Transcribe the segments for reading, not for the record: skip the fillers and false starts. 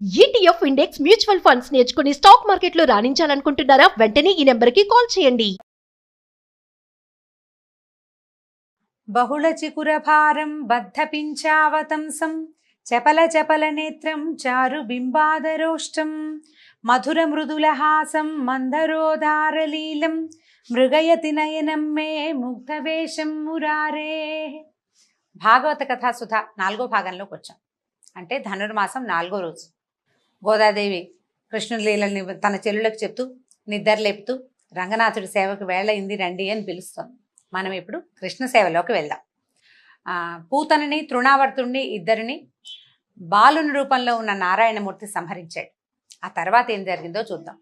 ETF index mutual funds నేర్చుకుని stock మార్కెట్లో రాణించాలనుకుంటున్నారా? వెంటనే ఈ నెంబర్కి కాల్ చేయండి. బహుళ చికురభారం బద్ధపించావతంసం చపల చపల నేత్రం చారు బింబాదరోష్టం మధుర మృదులహాసం మందరోదారలీలం మృగయతి నయనం మే ముగ్ధవేషం మురారే. భాగవత కథాసుధ 4వ భాగంలోకి వచ్చాం. అంటే ధనుర్మాసం 4వ రోజు. గోదాదేవి కృష్ణుడి లీలని తన చెల్లులకు చెప్తూ నిద్రలేపుతూ రంగనాథుడి సేవకు వేళయింది రండి అని పిలుస్తోంది. మనం ఇప్పుడు కృష్ణ సేవలోకి వెళ్దాం. పూతనని తృణావర్తుణ్ణి ఇద్దరిని బాలుని రూపంలో ఉన్న నారాయణమూర్తి సంహరించాడు. ఆ తర్వాత ఏం జరిగిందో చూద్దాం.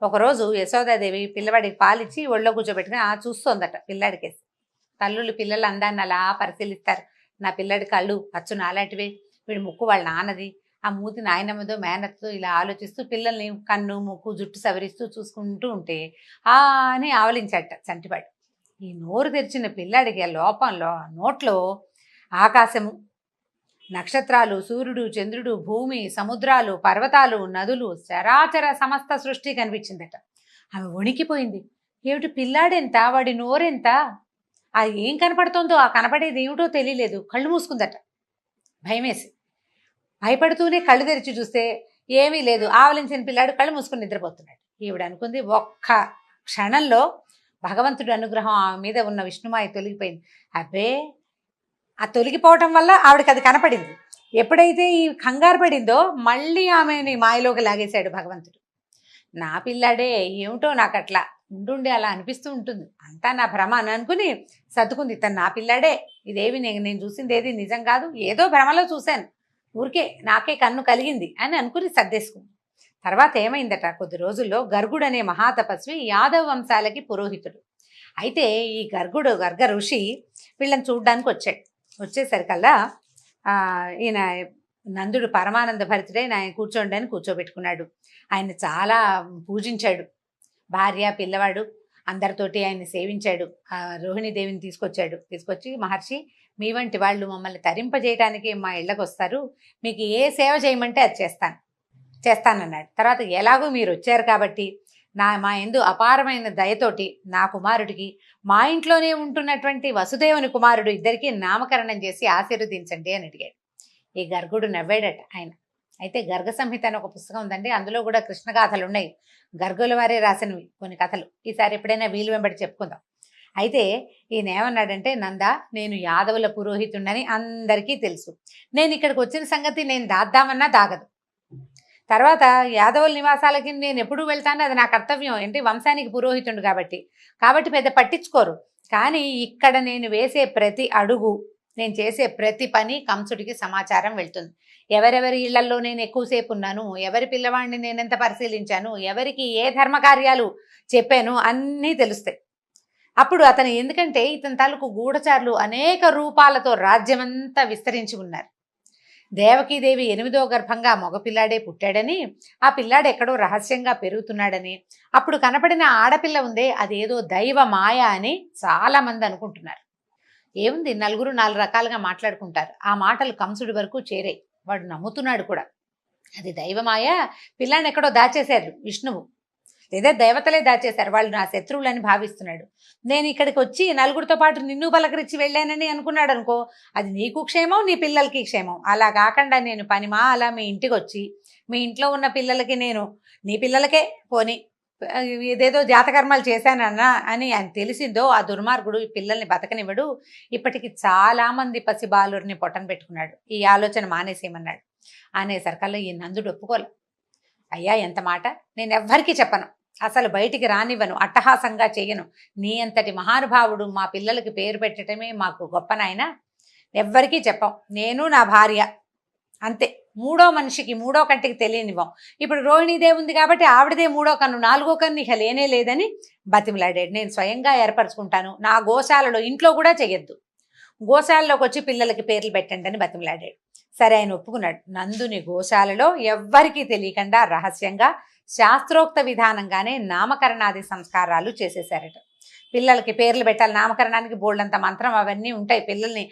ఒకరోజు యశోదాదేవి పిల్లవాడికి పాలిచ్చి ఒళ్ళో కూర్చోబెట్టుకుని చూస్తోందట పిల్లాడికేసి. తల్లులు పిల్లల అందాన్ని అలా పరిశీలిస్తారు. నా పిల్లడి కళ్ళు అచ్చు నాలాంటివే, వీడి ముక్కు వాళ్ళ నాన్నది, ఆ మూతి నాయనమ్మదో మేనత్తో ఇలా ఆలోచిస్తూ పిల్లల్ని కన్ను ముక్కు జుట్టు సవరిస్తూ చూసుకుంటూ ఉంటే అని ఆవలించాట చంటివాడు. ఈ నోరు తెరిచిన పిల్లాడికి ఆ లోపంలో నోట్లో ఆకాశము, నక్షత్రాలు, సూర్యుడు, చంద్రుడు, భూమి, సముద్రాలు, పర్వతాలు, నదులు, చరాచర సమస్త సృష్టి కనిపించిందట. ఆమె వణికిపోయింది. ఏమిటి పిల్లాడెంత, వాడి నోరెంత, అది ఏం కనపడుతుందో, ఆ కనపడేది ఏమిటో తెలియలేదు. కళ్ళు మూసుకుందట భయమేసి. భయపడుతూనే కళ్ళు తెరిచి చూస్తే ఏమీ లేదు. ఆవలించిన పిల్లాడు కళ్ళు మూసుకుని నిద్రపోతున్నాడు. ఈవిడ అనుకుంది, ఒక్క క్షణంలో భగవంతుడి అనుగ్రహం ఆమె మీద ఉన్న విష్ణుమాయ తొలగిపోయింది. అబ్బే, ఆ తొలగిపోవటం వల్ల ఆవిడకి అది కనపడింది. ఎప్పుడైతే ఈ కంగారు పడిందో మళ్ళీ ఆమెని మాయలోకి లాగేశాడు భగవంతుడు. నా పిల్లాడే, ఏమిటో నాకు అట్లా ఉండుండి అలా అనిపిస్తూ ఉంటుంది, అంతా నా భ్రమ అని అనుకుని సర్దుకుంది. తను నా పిల్లాడే, ఇదేవి నేను చూసింది ఏది నిజం కాదు, ఏదో భ్రమలో చూశాను, ఊరికే నాకే కన్ను కలిగింది అని అనుకుని సర్దేసుకుంది. తర్వాత ఏమైందట, కొద్ది రోజుల్లో గర్గుడు అనే మహాతపస్వి యాదవ వంశాలకి పురోహితుడు. అయితే ఈ గర్గ ఋషి వీళ్ళని చూడ్డానికి వచ్చాడు. వచ్చేసరికల్లా ఈయన నందుడు పరమానంద భరితుడై ఆయన కూర్చోండి అని కూర్చోబెట్టుకున్నాడు. ఆయన చాలా పూజించాడు. భార్య పిల్లవాడు అందరితోటి ఆయన సేవించాడు. రోహిణీదేవిని తీసుకొచ్చి, మహర్షి, మీ వంటి వాళ్ళు మమ్మల్ని తరింపజేయడానికి మా ఇళ్ళకు వస్తారు, మీకు ఏ సేవ చేయమంటే అది చేస్తానన్నాడు. తర్వాత ఎలాగో మీరు వచ్చారు కాబట్టి మా యందు అపారమైన దయతోటి నా కుమారుడికి మా ఇంట్లోనే ఉంటున్నటువంటి వసుదేవుని కుమారుడు ఇద్దరికి నామకరణం చేసి ఆశీర్వదించండి అని అడిగాడు. ఈ గర్గుడు నవ్వాడట ఆయన. అయితే గర్గ సంహిత అని ఒక పుస్తకం ఉందండి, అందులో కూడా కృష్ణ గాథలు ఉన్నాయి. గర్గుల వారే రాసినవి కొన్ని కథలు. ఈసారి ఎప్పుడైనా వీలు వెంబడి చెప్పుకుందాం. అయితే ఈయన ఏమన్నాడంటే, నందా, నేను యాదవుల పురోహితుడని అందరికీ తెలుసు. నేను ఇక్కడికి వచ్చిన సంగతి నేను దాద్దామన్నా దాగదు. తర్వాత యాదవుల నివాసాలకి నేను ఎప్పుడు వెళ్తాను, అది నా కర్తవ్యం, ఏంటి వంశానికి పురోహితుడు కాబట్టి పెద్ద పట్టించుకోరు. కానీ ఇక్కడ నేను వేసే ప్రతి అడుగు, నేను చేసే ప్రతి పని కంసుడికి సమాచారం వెళ్తుంది. ఎవరెవరి ఇళ్లలో నేను ఎక్కువసేపు ఉన్నాను, ఎవరి పిల్లవాడిని నేను ఎంత పరిశీలించాను, ఎవరికి ఏ ధర్మకార్యాలు చెప్పాను అన్నీ తెలుస్తాయి. అప్పుడు అతను, ఎందుకంటే ఇతని తాలూకు గూఢచారులు అనేక రూపాలతో రాజ్యమంతా విస్తరించి ఉన్నారు. దేవకీదేవి 8వ గర్భంగా మగపిల్లాడే పుట్టాడని, ఆ పిల్లాడు ఎక్కడో రహస్యంగా పెరుగుతున్నాడని, అప్పుడు కనపడిన ఆడపిల్ల ఉందే అదేదో దైవ మాయ అని చాలా మంది అనుకుంటున్నారు. ఏముంది, నలుగురు 4 రకాలుగా మాట్లాడుకుంటారు. ఆ మాటలు కంసుడి వరకు చేరాయి. వాడు నమ్ముతున్నాడు కూడా. అది దైవమాయ, పిల్లాన్ని ఎక్కడో దాచేశారు విష్ణువు, లేదా దేవతలే దాచేశారు, వాళ్ళు నా శత్రువులని భావిస్తున్నాడు. నేను ఇక్కడికి వచ్చి నలుగురితో పాటు నిన్ను పలకరించి వెళ్ళానని అనుకున్నాడు అనుకో, అది నీకు క్షేమం, నీ పిల్లలకి క్షేమం. అలా కాకుండా నేను పనిమా అలా మీ ఇంటికి వచ్చి మీ ఇంట్లో ఉన్న పిల్లలకి, నేను నీ పిల్లలకే పోని ఏదేదో జాతకర్మాలు చేశానన్నా అని ఆయన తెలిసిందో ఆ దుర్మార్గుడు ఈ పిల్లల్ని బతకనివ్వడు. ఇప్పటికి చాలామంది పసిబాలురిని పొట్టన పెట్టుకున్నాడు. ఈ ఆలోచన మానేసేయమన్నాడు. అనేసరికల్లా ఈ నందుడు ఒప్పుకోలే. అయ్యా, ఎంత మాట, నేను ఎవ్వరికీ చెప్పను, అసలు బయటికి రానివ్వను, అట్టహాసంగా చెయ్యను. నీ అంతటి మహానుభావుడు మా పిల్లలకి పేరు పెట్టడమే మాకు గొప్ప నాయన, ఎవ్వరికీ చెప్పం, నేను నా భార్య అంతే. మూడో మనిషికి, మూడో కంటికి తెలియనివ్వం. ఇప్పుడు రోహిణీదేవి ఉంది కాబట్టి ఆవిడదే 3వ కన్ను, 4వ కన్ను ఇక లేనే లేదని బతిమలాడాడు. నేను స్వయంగా ఏర్పరచుకుంటాను, నా గోశాలలో, ఇంట్లో కూడా చెయ్యొద్దు, గోశాలలోకి వచ్చి పిల్లలకి పేర్లు పెట్టండి అని బతిమలాడాడు. సరే, ఆయన ఒప్పుకున్నాడు. నందుని గోశాలలో ఎవ్వరికీ తెలియకుండా రహస్యంగా శాస్త్రోక్త విధానంగానే నామకరణాది సంస్కారాలు చేసేశారట. పిల్లలకి పేర్లు పెట్టాలి, నామకరణానికి బోల్డంత మంత్రం అవన్నీ ఉంటాయి. పిల్లల్ని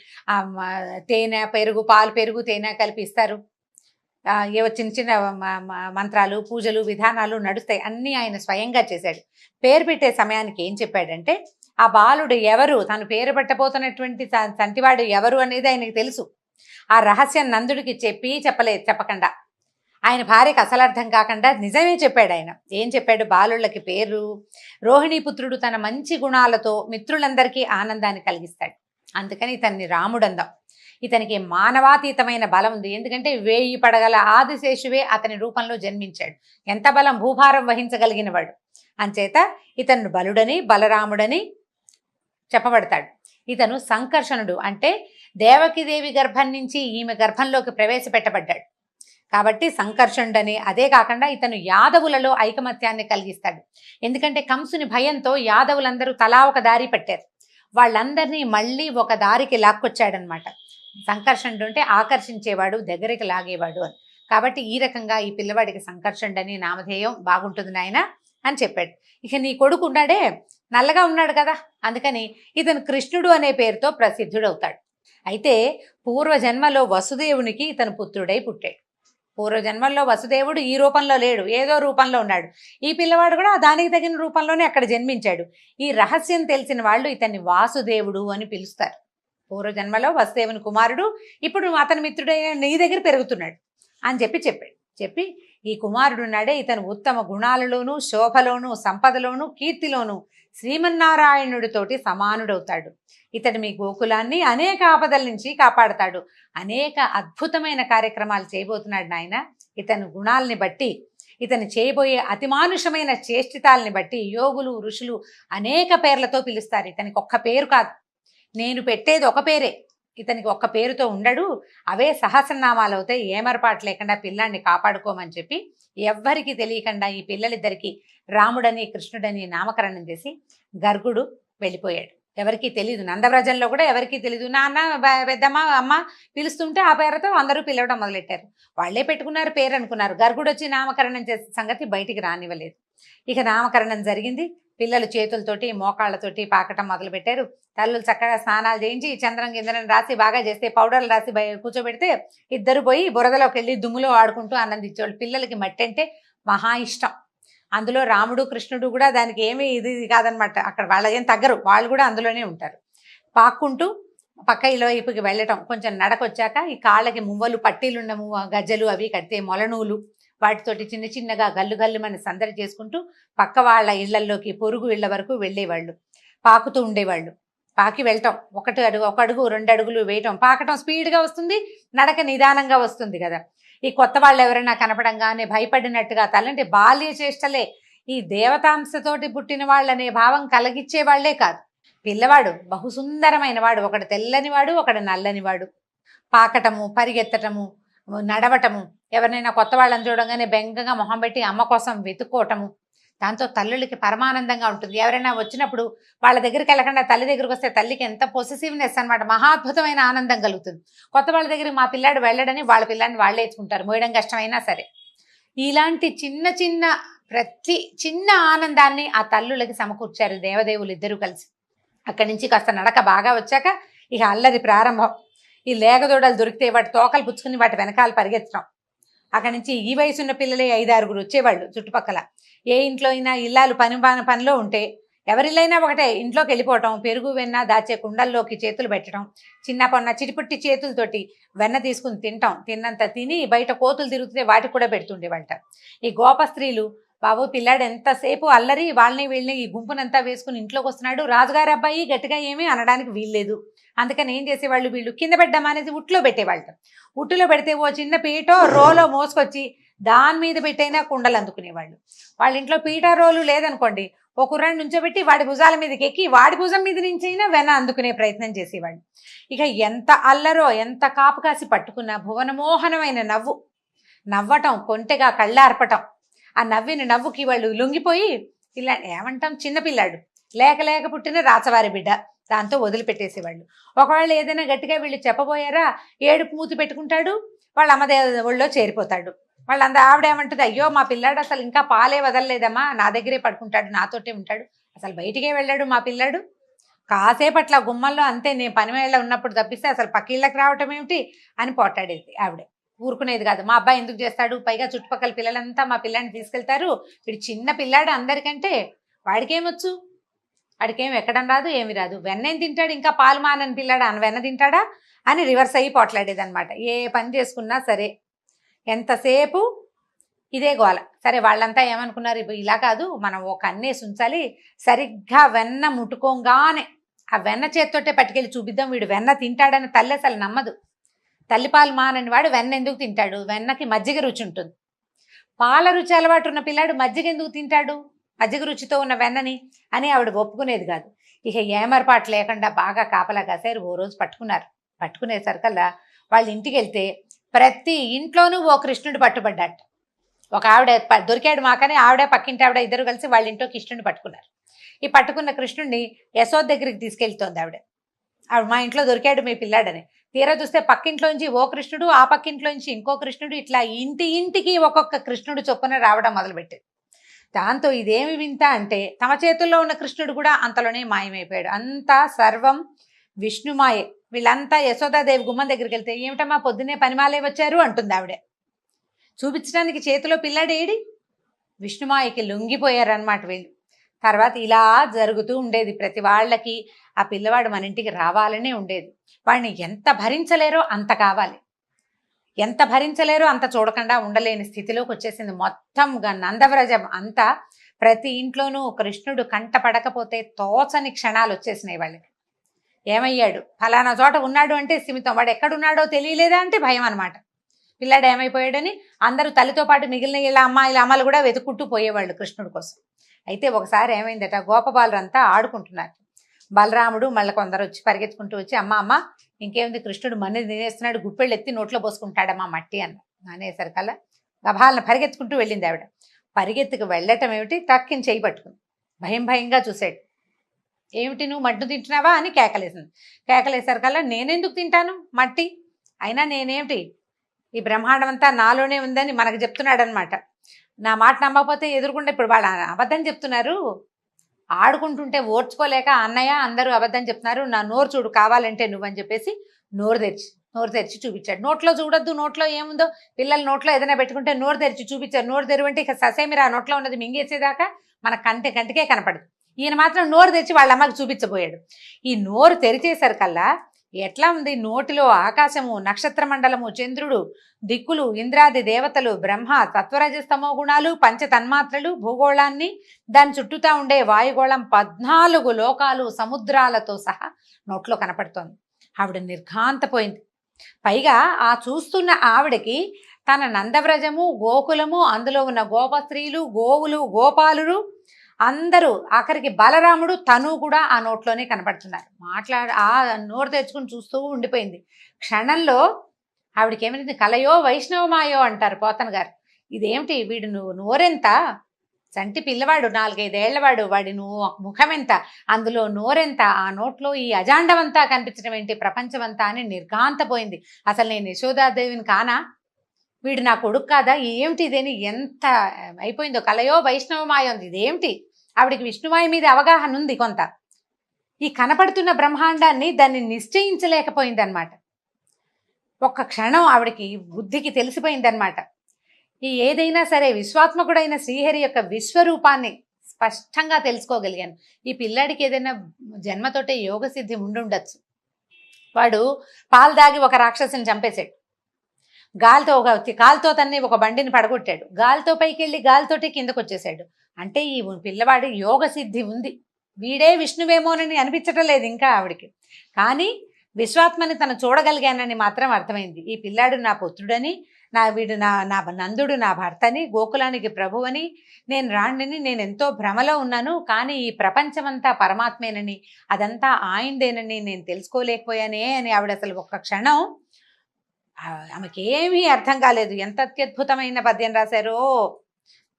తేనె పెరుగు, పాలు పెరుగు తేనె కలిపి ఇస్తారు. ఏవో చిన్న చిన్న మంత్రాలు పూజలు విధానాలు నడుస్తాయి, అన్నీ ఆయన స్వయంగా చేశాడు. పేరు పెట్టే సమయానికి ఏం చెప్పాడంటే ఆ బాలుడు ఎవరు, తను పేరు పెట్టబోతున్నటువంటి తంటివాడు ఎవరు అనేది ఆయనకి తెలుసు. ఆ రహస్యం నందుడికి చెప్పకుండా ఆయన భార్యకు అసలు అర్థం కాకుండా నిజమే చెప్పాడు. ఆయన ఏం చెప్పాడు, బాలుళ్ళకి పేరు రోహిణీపుత్రుడు తన మంచి గుణాలతో మిత్రులందరికీ ఆనందాన్ని కలిగిస్తాడు, అందుకని ఇతన్ని రాముడు అందాం. ఇతనికి మానవాతీతమైన బలం ఉంది, ఎందుకంటే 1000 పడగల ఆదిశేషువే అతని రూపంలో జన్మించాడు. ఎంత బలం, భూభారం వహించగలిగిన వాడు. అంచేత ఇతను బలుడని బలరాముడని చెప్పబడతాడు. ఇతను సంకర్షణుడు, అంటే దేవకిదేవి గర్భం నుంచి ఈమె గర్భంలోకి ప్రవేశపెట్టబడ్డాడు కాబట్టి సంకర్షణుడని. అదే కాకుండా ఇతను యాదవులలో ఐకమత్యాన్ని కలిగిస్తాడు, ఎందుకంటే కంసుని భయంతో యాదవులందరూ తలా ఒక దారి పట్టారు, వాళ్ళందరినీ మళ్ళీ ఒక దారికి లాక్కొచ్చాడనమాట. సంకర్షణుడు అంటే ఆకర్షించేవాడు, దగ్గరికి లాగేవాడు అని. కాబట్టి ఈ రకంగా ఈ పిల్లవాడికి సంకర్షణుడని నామధేయం బాగుంటుంది నాయన అని చెప్పాడు. ఇక నీ కొడుకు ఉన్నాడే, నల్లగా ఉన్నాడు కదా, అందుకని ఇతను కృష్ణుడు అనే పేరుతో ప్రసిద్ధుడవుతాడు. అయితే పూర్వజన్మలో వసుదేవునికి ఇతను పుత్రుడై పుట్టాడు. పూర్వజన్మల్లో వసుదేవుడు ఈ రూపంలో లేడు, ఏదో రూపంలో ఉన్నాడు. ఈ పిల్లవాడు కూడా దానికి తగిన రూపంలోనే అక్కడ జన్మించాడు. ఈ రహస్యం తెలిసిన వాళ్ళు ఇతన్ని వాసుదేవుడు అని పిలుస్తారు. పూర్వజన్మలో వసుదేవుని కుమారుడు, ఇప్పుడు అతని మిత్రుడైన నీ దగ్గర పెరుగుతున్నాడు అని చెప్పి ఈ కుమారుడు ఉన్నాడే, ఇతను ఉత్తమ గుణాలలోనూ శోభలోనూ సంపదలోనూ కీర్తిలోనూ శ్రీమన్నారాయణుడితోటి సమానుడవుతాడు. ఇతడు మీ గోకులాన్ని అనేక ఆపదల నుంచి కాపాడతాడు, అనేక అద్భుతమైన కార్యక్రమాలు చేయబోతున్నాడు నాయన. ఇతని గుణాలని బట్టి, ఇతను చేయబోయే అతిమానుషమైన చేష్టితాలని బట్టి యోగులు ఋషులు అనేక పేర్లతో పిలుస్తారు. ఇతనికి ఒక్క పేరు కాదు, నేను పెట్టేది ఒక పేరే, ఇతనికి ఒక్క పేరుతో ఉండడు, అవే సహస్రనామాలు అవుతాయి. ఏమరపాటు లేకుండా పిల్లాన్ని కాపాడుకోమని చెప్పి ఎవ్వరికి తెలియకుండా ఈ పిల్లలిద్దరికి రాముడని కృష్ణుడని నామకరణం చేసి గర్గుడు వెళ్ళిపోయాడు. ఎవరికీ తెలీదు, నందవ్రజంలో కూడా ఎవరికీ తెలీదు. నాన్న పెద్దమ్మ అమ్మ పిలుస్తుంటే ఆ పేరుతో అందరూ పిలవడం మొదలెట్టారు. వాళ్లే పెట్టుకున్నారు పేరు అనుకున్నారు. గర్గుడు వచ్చి నామకరణం చేసే సంగతి బయటికి రానివ్వలేదు. ఇక నామకరణం జరిగింది. పిల్లలు చేతులతోటి మోకాళ్ళతోటి పాకటం మొదలుపెట్టారు. తల్లులు చక్కగా స్నానాలు చేయించి చంద్రం గింద్రం రాసి బాగా చేస్తే పౌడర్లు రాసి కూర్చోబెడితే ఇద్దరు పోయి బురదలోకి వెళ్ళి దుమ్ములో ఆడుకుంటూ ఆనందించేవాళ్ళు. పిల్లలకి మట్టి అంటే మహా ఇష్టం. అందులో రాముడు కృష్ణుడు కూడా దానికి ఏమీ ఇది కాదనమాట. అక్కడ వాళ్ళ ఏం తగ్గరు, వాళ్ళు కూడా అందులోనే ఉంటారు. పాక్కుంటూ పక్క ఇళ్ళ వైపుకి వెళ్ళటం. కొంచెం నడకొచ్చాక ఈ కాళ్ళకి మువ్వలు పట్టీలుండము గజ్జలు అవి కడితే మొలనూలు వాటితోటి చిన్న చిన్నగా గల్లు గల్లు మన సందడి చేసుకుంటూ పక్క వాళ్ళ ఇళ్లల్లోకి పొరుగు ఇళ్ల వరకు వెళ్ళేవాళ్ళు. పాకుతూ ఉండేవాళ్ళు. పాకి వెళ్ళటం, ఒక అడుగు 2 అడుగులు వేయటం. పాకటం స్పీడ్గా వస్తుంది, నడక నిదానంగా వస్తుంది కదా. ఈ కొత్త వాళ్ళు ఎవరైనా కనపడంగానే భయపడినట్టుగా తలంటే బాల్య చేష్టలే. ఈ దేవతాంశతోటి పుట్టిన వాళ్ళనే భావం కలిగించే వాళ్లే కాదు. పిల్లవాడు బహుసుందరమైన వాడు, ఒకడు తెల్లనివాడు ఒకడు నల్లనివాడు. పాకటము, పరిగెత్తటము, నడవటము, ఎవరినైనా కొత్త వాళ్ళని చూడగానే బెంగగా మొహం పెట్టి అమ్మ కోసం వెతుక్కోవటము, దాంతో తల్లులకి పరమానందంగా ఉంటుంది. ఎవరైనా వచ్చినప్పుడు వాళ్ళ దగ్గరికి వెళ్ళకుండా తల్లి దగ్గరికి వస్తే తల్లికి ఎంత పొసెసివ్నెస్ అనమాట, మహాద్భుతమైన ఆనందం కలుగుతుంది. కొత్త వాళ్ళ దగ్గరికి మా పిల్లాడు వెళ్ళడని వాళ్ళ పిల్లాడిని వాళ్ళే ఎత్తుకుంటారు, మోయడం కష్టమైనా సరే. ఇలాంటి ప్రతి చిన్న ఆనందాన్ని ఆ తల్లులకి సమకూర్చారు దేవదేవులు ఇద్దరూ కలిసి. అక్కడి నుంచి కాస్త నడక బాగా వచ్చాక ఇక అల్లరి ప్రారంభం. ఈ లేగదూడలు దొరికితే వాటి తోకలు పుచ్చుకుని వాటి వెనకాల పరిగెత్తడం. అక్కడి నుంచి ఈ వయసున్న పిల్లలే 5-6 వచ్చేవాళ్ళు చుట్టుపక్కల. ఏ ఇంట్లో అయినా ఇల్లాలు పనిలో ఉంటే ఎవరిల్లైనా ఒకటే ఇంట్లోకి వెళ్ళిపోవటం, పెరుగు వెన్న దాచే కుండల్లోకి చేతులు పెట్టడం, చిన్న పొన్న చిటిపుట్టి చేతులతోటి వెన్న తీసుకుని తింటాం. తిన్నంత తిని బయట కోతులు తిరుగుతుంటే వాటికి కూడా పెడుతుండేవంట. ఈ గోప స్త్రీలు బాబు పిల్లాడు ఎంతసేపు అల్లరి, వాళ్ళని వీళ్ళని ఈ గుంపునంతా వేసుకుని ఇంట్లోకి వస్తున్నాడు, రాజుగారి అబ్బాయి గట్టిగా ఏమీ అనడానికి వీల్లేదు. అందుకని ఏం చేసేవాళ్ళు, వీళ్ళు కింద పెట్టడం అనేది ఉట్టులో పెట్టేవాళ్ళు. ఉట్టులో పెడితే ఓ చిన్న పీటో రోలో మోసుకొచ్చి దాని మీద పెట్టైనా కుండలు అందుకునేవాళ్ళు. వాళ్ళ ఇంట్లో పీట రోలు లేదనుకోండి, ఓ కుర్రాన్ని నుంచోబెట్టి వాడి భుజాల మీదకి ఎక్కి వాడి భుజం మీద నుంచి అయినా వెన అందుకునే ప్రయత్నం చేసేవాళ్ళు. ఇక ఎంత అల్లరో, ఎంత కాపు కాసి పట్టుకున్న భువనమోహనమైన నవ్వటం, కొంటెగా కళ్ళార్పటం. ఆ నవ్విన నవ్వుకి వాళ్ళు లొంగిపోయి ఇలా ఏమంటాం, చిన్నపిల్లాడు లేక పుట్టిన రాచవారి బిడ్డ, దాంతో వదిలిపెట్టేసేవాళ్ళు. ఒకవేళ ఏదైనా గట్టిగా వీళ్ళు చెప్పబోయారా, ఏడుపు మూతి పెట్టుకుంటాడు, వాళ్ళ అమ్మదే ఒళ్ళో చేరిపోతాడు. ఆవిడ ఏమంటుంది, అయ్యో మా పిల్లాడు అసలు ఇంకా పాలే వదలలేదమ్మా, నా దగ్గరే పడుకుంటాడు, నాతోటే ఉంటాడు, అసలు బయటికే వెళ్ళాడు మా పిల్లాడు, కాసేపట్ల గుమ్మల్లో అంతే, నేను పని వేళ ఉన్నప్పుడు తప్పిస్తే అసలు పక్కిళ్ళకి రావటం ఏమిటి అని పోటాడేది ఆవిడ. ఊరుకునేది కాదు. మా అబ్బాయి ఎందుకు చేస్తాడు, పైగా చుట్టుపక్కల పిల్లలంతా మా పిల్లాన్ని తీసుకెళ్తారు, వీడు చిన్న పిల్లాడు అందరికంటే, వాడికేమొచ్చు, వాడికేం ఎక్కడం రాదు, ఏమి రాదు, వెన్నేం తింటాడు, ఇంకా పాలు మానని పిల్లాడా అని వెన్న తింటాడా అని రివర్స్ అయ్యి పోట్లాడేది అనమాట. ఏ పని చేసుకున్నా సరే ఎంతసేపు ఇదే గోల. సరే వాళ్ళంతా ఏమనుకున్నారు, ఇలా కాదు మనం ఒక అన్నేసి ఉంచాలి, సరిగ్గా వెన్న ముట్టుకోగానే ఆ వెన్న చేత్తోటే పట్టుకెళ్ళి చూపిద్దాం, వీడు వెన్న తింటాడని తల్లి అసలు నమ్మదు. తల్లిపాలు మానని వాడు వెన్న ఎందుకు తింటాడు, వెన్నకి మజ్జిగ రుచి ఉంటుంది. పాల రుచి అలవాటు ఉన్న పిల్లాడు మజ్జిగ ఎందుకు తింటాడు, మజ్జిగ రుచితో ఉన్న వెన్నని అని ఆవిడ ఒప్పుకునేది కాదు. ఇక ఏమరపాటు లేకుండా బాగా కాపలా కాసారు. ఓ రోజు పట్టుకునేసరికల్లా వాళ్ళ ఇంటికి వెళ్తే ప్రతి ఇంట్లోనూ ఓ కృష్ణుడు పట్టుబడ్డాట. ఒక ఆవిడ దొరికాడు మాకని ఆవిడ పక్కింటి ఆవిడ ఇద్దరు కలిసి వాళ్ళ ఇంట్లో కృష్ణుడిని పట్టుకున్నారు. ఈ పట్టుకున్న కృష్ణుడిని యశోద దగ్గరికి తీసుకెళ్తోంది ఆవిడ. మా ఇంట్లో దొరికాడు మీ పిల్లాడని. తీరా చూస్తే పక్కింట్లోంచి ఓ కృష్ణుడు, ఆ పక్కింట్లోంచి ఇంకో కృష్ణుడు, ఇట్లా ఇంటికి ఒక్కొక్క కృష్ణుడు చొప్పున రావడం మొదలుపెట్టాడు. దాంతో ఇదేమి వింత అంటే తమ చేతుల్లో ఉన్న కృష్ణుడు కూడా అంతలోనే మాయమైపోయాడు. అంతా సర్వం విష్ణుమాయే. వీళ్ళంతా యశోదాదేవి గుమ్మం దగ్గరికి వెళ్తే ఏమిటమ్మా పొద్దున్నే పనిమాలే వచ్చారు అంటుంది ఆవిడ. చూపించడానికి చేతిలో పిల్లాడేడి, విష్ణుమాయకి లొంగిపోయారనమాట వీళ్ళు. తర్వాత ఇలా జరుగుతూ ఉండేది ప్రతి వాళ్ళకి. ఆ పిల్లవాడు మన ఇంటికి రావాలనే ఉండేది. వాడిని ఎంత భరించలేరో అంత కావాలి, ఎంత భరించలేరో అంత చూడకుండా ఉండలేని స్థితిలోకి వచ్చేసింది. మొత్తంగా నందవ్రజం అంతా ప్రతి ఇంట్లోనూ కృష్ణుడు కంట పడకపోతే తోచని క్షణాలు వచ్చేసినాయి వాళ్ళకి. ఏమయ్యాడు, ఫలానా చోట ఉన్నాడు అంటే సిమితం, వాడు ఎక్కడున్నాడో తెలియలేదా అంటే భయం అనమాట. పిల్లాడు ఏమైపోయాడని అందరూ తల్లితో పాటు మిగిలిన ఇలా అమ్మలు కూడా వెతుక్కుంటూ పోయేవాళ్ళు కృష్ణుడి కోసం. అయితే ఒకసారి ఏమైందట, గోపబాలురంతా ఆడుకుంటున్నారు. బలరాముడు మళ్ళీ కొందరు వచ్చి పరిగెత్తుకుంటూ వచ్చి అమ్మ ఇంకేముంది, కృష్ణుడు మన్ని తినేస్తున్నాడు, గుప్పెళ్ళు ఎత్తి నోట్లో పోసుకుంటాడమ్మా మట్టి అన్న అనేసరికల్లా గభాలను పరిగెత్తుకుంటూ వెళ్ళింది ఆవిడ. పరిగెత్తుకు వెళ్ళటం ఏమిటి, టక్కిని చేయి పట్టుకుంది. భయంగా చూశాడు. ఏమిటి నువ్వు మడ్డు తింటున్నావా అని కేకలేసింది. కేకలేసరికల్లా నేనెందుకు తింటాను మట్టి, అయినా నేనేమిటి, ఈ బ్రహ్మాండం అంతా నాలోనే ఉందని మనకు చెప్తున్నాడు అనమాట. నా మాట నమ్మకపోతే ఎదురుకుండా ఇప్పుడు వాళ్ళు అబద్ధం చెప్తున్నారు, ఆడుకుంటుంటే ఓర్చుకోలేక అన్నయ్య అందరూ అబద్ధం చెప్తున్నారు, నా నోరు చూడు కావాలంటే నువ్వని చెప్పేసి నోరు తెరిచి చూపించాడు. నోట్లో చూడొద్దు, నోట్లో ఏముందో, పిల్లలు నోట్లో ఏదైనా పెట్టుకుంటే నోరు తెరిచి చూపించారు. నోరు తెరువంటే ఇక ససేమిరా నోట్లో ఉన్నది మింగేసేదాకా మన కంటికే కనపడదు. ఈయన మాత్రం నోరు తెరిచి వాళ్ళ అమ్మకి చూపించబోయాడు. ఈ నోరు తెరిచేసరికల్లా ఎట్లా ఉంది, నోటిలో ఆకాశము, నక్షత్ర మండలము, చంద్రుడు, దిక్కులు, ఇంద్రాది దేవతలు, బ్రహ్మ, తత్వరజస్తమో గుణాలు, పంచ తన్మాత్రలు, భూగోళాన్ని, దాని చుట్టూతా ఉండే వాయుగోళం, 14 లోకాలు సముద్రాలతో సహా నోట్లో కనపడుతోంది. ఆవిడ నిర్ఘాంతపోయింది. పైగా ఆ చూస్తున్న ఆవిడకి తన నందవ్రజము, గోకులము, అందులో ఉన్న గోపస్త్రీలు, గోవులు, గోపాలురు అందరూ, ఆఖరికి బలరాముడు తను కూడా ఆ నోట్లోనే కనపడుతున్నారు. ఆ నోరు తెచ్చుకుని చూస్తూ ఉండిపోయింది. క్షణంలో ఆవిడకి ఏమైంది, కలయో వైష్ణవమాయో అంటారు పోతన గారు. ఇదేమిటి, వీడు నోరెంత, చంటి పిల్లవాడు 4-5 ఏళ్లవాడు, వాడి ముఖం ఎంత, అందులో నోరెంత, ఆ నోట్లో ఈ అజాండమంతా కనిపించడం ఏంటి, ప్రపంచమంతా అని నిర్ఘాంతపోయింది. అసలు నేను యశోదాదేవిని కానా, వీడు నా కొడుకు కాదా, ఏమిటి ఇదేని ఎంత అయిపోయిందో, కలయో వైష్ణవమాయ ఉంది, ఇదేమిటి. ఆవిడికి విష్ణుమాయ మీద అవగాహన ఉంది కొంత, ఈ కనపడుతున్న బ్రహ్మాండాన్ని దాన్ని నిశ్చయించలేకపోయిందనమాట. ఒక్క క్షణం ఆవిడకి బుద్ధికి తెలిసిపోయిందనమాట. ఈ ఏదైనా సరే విశ్వాత్మకుడైన శ్రీహరి యొక్క విశ్వరూపాన్ని స్పష్టంగా తెలుసుకోగలిగాను. ఈ పిల్లాడికి ఏదైనా జన్మతోటే యోగ సిద్ధి ఉండుండొచ్చు. వాడు పాలు దాగి ఒక రాక్షసుని చంపేశాడు, కాలుతో తన్ని ఒక బండిని పడగొట్టాడు, గాలితో పైకి వెళ్ళి గాలితోటి కిందకు వచ్చేసాడు. అంటే ఈ పిల్లవాడి యోగ సిద్ధి ఉంది, వీడే విష్ణువేమోనని అనిపించటం లేదు ఇంకా ఆవిడికి. కానీ విశ్వాత్మని తను చూడగలిగానని మాత్రం అర్థమైంది. ఈ పిల్లాడు నా పుత్రుడని, వీడు నా నందుడు నా భర్తని, గోకులానికి ప్రభువని, నేను రాణిని, నేను ఎంతో భ్రమలో ఉన్నాను, కానీ ఈ ప్రపంచమంతా పరమాత్మేనని, అదంతా ఆయిందేనని నేను తెలుసుకోలేకపోయానే అని ఆవిడ అసలు ఒక్క క్షణం ఆమెకేమీ అర్థం కాలేదు. ఎంత అత్యద్భుతమైన పద్యం రాశారో,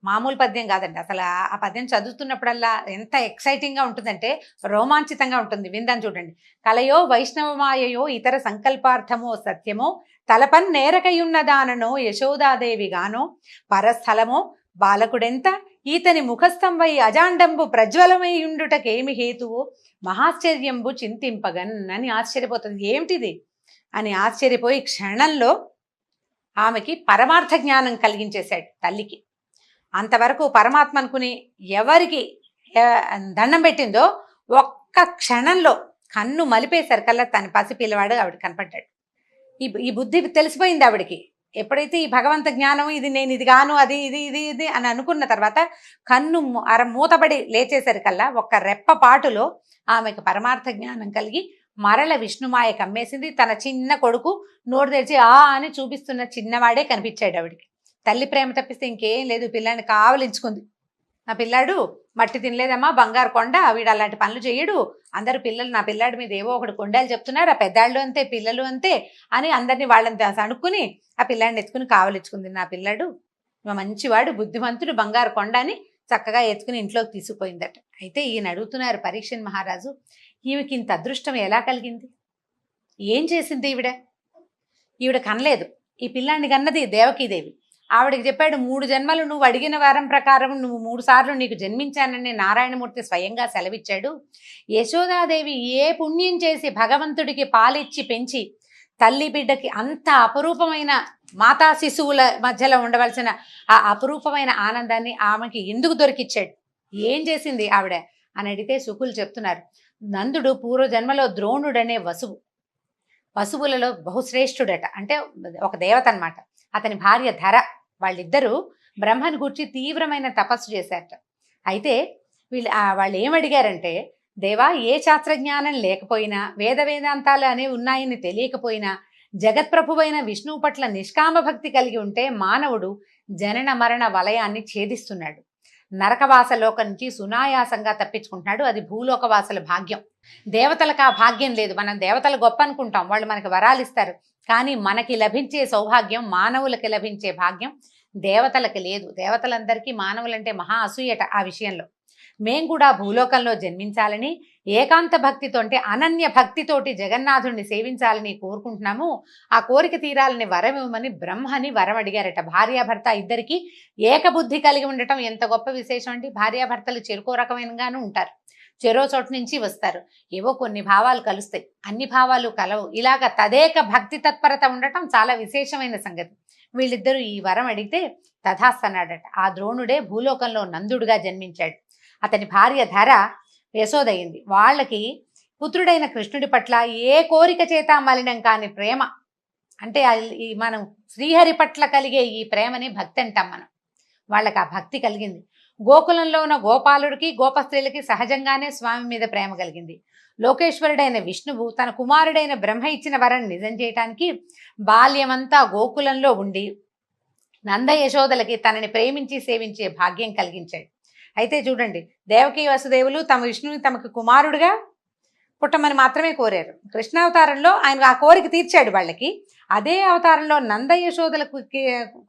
మామూలు పద్యం కాదండి అసలు. ఆ పద్యం చదువుతున్నప్పుడల్లా ఎంత ఎక్సైటింగ్గా ఉంటుందంటే రోమాంచితంగా ఉంటుంది. విందాం చూడండి. కలయో వైష్ణవమాయయో ఇతర సంకల్పార్థమో సత్యమో తలపన్ నేరకయున్నదాననో యశోదాదేవిగానో పరస్థలమో బాలకుడెంత ఈతని ముఖస్థంవై అజాండంబు ప్రజ్వలమైయుండుటకేమి హేతువో మహాశ్చర్యంబు చింతింపగన్ అని ఆశ్చర్యపోతుంది. ఏమిటిది అని ఆశ్చర్యపోయి క్షణంలో ఆమెకి పరమార్థ జ్ఞానం కలిగించేశాడు తల్లికి. అంతవరకు పరమాత్మ అనుకుని ఎవరికి దండం పెట్టిందో ఒక్క క్షణంలో కన్ను మలిపేశారు కల్లా తన పసిపిల్లవాడు ఆవిడ కనపడ్డాడు. ఈ బుద్ధి తెలిసిపోయింది ఆవిడికి. ఎప్పుడైతే ఈ భగవంత జ్ఞానం ఇది నేను ఇది గాను అది ఇది ఇది ఇది అని అనుకున్న తర్వాత కన్ను మూతబడి లేచేసరి కల్లా ఒక్క రెప్పపాటులో ఆమెకు పరమార్థ జ్ఞానం కలిగి మరల విష్ణుమాయ కమ్మేసింది. తన చిన్న కొడుకు నోరు తెరిచి ఆ అని చూపిస్తున్న చిన్నవాడే కనిపించాడు ఆవిడికి. తల్లి ప్రేమ తప్పిస్తే ఇంకేం లేదు. పిల్లాన్ని కావలించుకుంది. నా పిల్లాడు మట్టి తినలేదమ్మా, బంగారు కొండ, వీడు అలాంటి పనులు చేయడు, అందరు పిల్లలు నా పిల్లాడి మీద ఏవో ఒకటి కొండలు చెప్తున్నారు, ఆ పెద్దాళ్ళు అంతే పిల్లలు అంతే అని అందరినీ వాళ్ళని అనుకుని ఆ పిల్లాడిని ఎత్తుకుని కావలించుకుంది. నా పిల్లాడు మంచివాడు, బుద్ధిమంతుడు, బంగారు కొండ అని చక్కగా ఎత్తుకుని ఇంట్లోకి తీసుకుపోయిందట. అయితే ఈయన అడుగుతున్నారు పరీక్షణ్ మహారాజు, ఈమెకి ఇంత అదృష్టం ఎలా కలిగింది? ఏం చేసింది ఈవిడ కనలేదు. ఈ పిల్లాన్ని కన్నది దేవకీదేవి. ఆవిడకి చెప్పాడు, 3 జన్మలు నువ్వు అడిగిన వారం ప్రకారం నువ్వు 3 సార్లు నీకు జన్మించానని నారాయణమూర్తి స్వయంగా సెలవిచ్చాడు. యశోదాదేవి ఏ పుణ్యం చేసి భగవంతుడికి పాలిచ్చి పెంచి తల్లి బిడ్డకి అంత అపురూపమైన మాతా శిశువుల మధ్యలో ఉండవలసిన ఆ అపురూపమైన ఆనందాన్ని ఆమెకి ఎందుకు దొరికిచ్చాడు? ఏం చేసింది ఆవిడ అని అడిగితే శుకులు చెప్తున్నారు, నందుడు పూర్వజన్మలో ద్రోణుడనే వసువులలో బహుశ్రేష్ఠుడట. అంటే ఒక దేవత అన్నమాట. అతని భార్య ధర. వాళ్ళిద్దరూ బ్రహ్మను గురించి తీవ్రమైన తపస్సు చేశారట. అయితే వాళ్ళు ఏమడిగారంటే, దేవా, ఏ శాస్త్రజ్ఞానం లేకపోయినా, వేదాంతాలు అనేవి ఉన్నాయని తెలియకపోయినా, జగత్ప్రభువైన విష్ణువు పట్ల నిష్కామ భక్తి కలిగి ఉంటే మానవుడు జనన మరణ వలయాన్ని ఛేదిస్తున్నాడు. నరకవాసలోకం నుంచి సునాయాసంగా తప్పించుకుంటున్నాడు. అది భూలోకవాసుల భాగ్యం. దేవతలకు ఆ భాగ్యం లేదు. మనం దేవతలు గొప్ప అనుకుంటాం, వాళ్ళు మనకి వరాలు ఇస్తారు. కానీ మనకి లభించే సౌభాగ్యం, మానవులకి లభించే భాగ్యం దేవతలకి లేదు. దేవతలందరికీ మానవులంటే మహా అసూయట ఆ విషయంలో. మేం కూడా భూలోకంలో జన్మించాలని, ఏకాంత భక్తితో అంటే అనన్య భక్తితోటి జగన్నాథుడిని సేవించాలని కోరుకుంటున్నాము. ఆ కోరిక తీరాలని వరం ఇవ్వమని బ్రహ్మని వరం అడిగారట. భార్యాభర్త ఇద్దరికి ఏకబుద్ధి కలిగి ఉండటం ఎంత గొప్ప విశేషం అండి. భార్యాభర్తలు చెరుకో రకమైనగాను ఉంటారు, చెరో చోటు నుంచి వస్తారు, ఏవో కొన్ని భావాలు కలుస్తాయి, అన్ని భావాలు కలవు. ఇలాగ తదేక భక్తి తత్పరత ఉండటం చాలా విశేషమైన సంగతి. వీళ్ళిద్దరూ ఈ వరం అడిగితే తథాస్తన్నాడట. ఆ ద్రోణుడే భూలోకంలో నందుడుగా జన్మించాడు. అతని భార్య ధర యశోదయింది. వాళ్ళకి పుత్రుడైన కృష్ణుడి పట్ల ఏ కోరిక చేత మలినం కాని ప్రేమ, అంటే మనం శ్రీహరి పట్ల కలిగే ఈ ప్రేమని భక్తి అంటాం మనం. వాళ్ళకి ఆ భక్తి కలిగింది. గోకులంలో ఉన్న గోపాలుడికి గోపస్త్రీలకి సహజంగానే స్వామి మీద ప్రేమ కలిగింది. లోకేశ్వరుడైన విష్ణువు తన కుమారుడైన బ్రహ్మ ఇచ్చిన వరం నిజం చేయటానికి బాల్యమంతా గోకులంలో ఉండి నంద యశోదలకి తనని ప్రేమించి సేవించే భాగ్యం కలిగించాడు. అయితే చూడండి, దేవకీ వసుదేవులు తమ విష్ణువుని తమకు కుమారుడుగా పుట్టమని మాత్రమే కోరారు. కృష్ణావతారంలో ఆయన ఆ కోరిక తీర్చాడు వాళ్ళకి. అదే అవతారంలో నంద యశోదలకు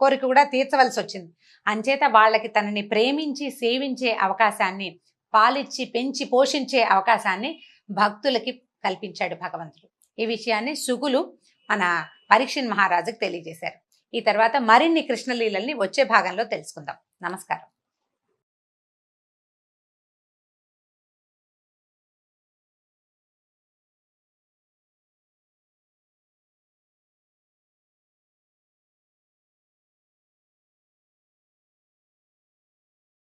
కోరిక కూడా తీర్చవలసి వచ్చింది. అంచేత వాళ్ళకి తనని ప్రేమించి సేవించే అవకాశాన్ని, పాలిచ్చి పెంచి పోషించే అవకాశాన్ని భక్తులకి కల్పించాడు భగవంతుడు. ఈ విషయాన్ని శుకులు మన పరీక్షణ్ మహారాజుకు తెలియజేశారు. ఈ తర్వాత మరిన్ని కృష్ణలీలల్ని వచ్చే భాగంలో తెలుసుకుందాం. నమస్కారం.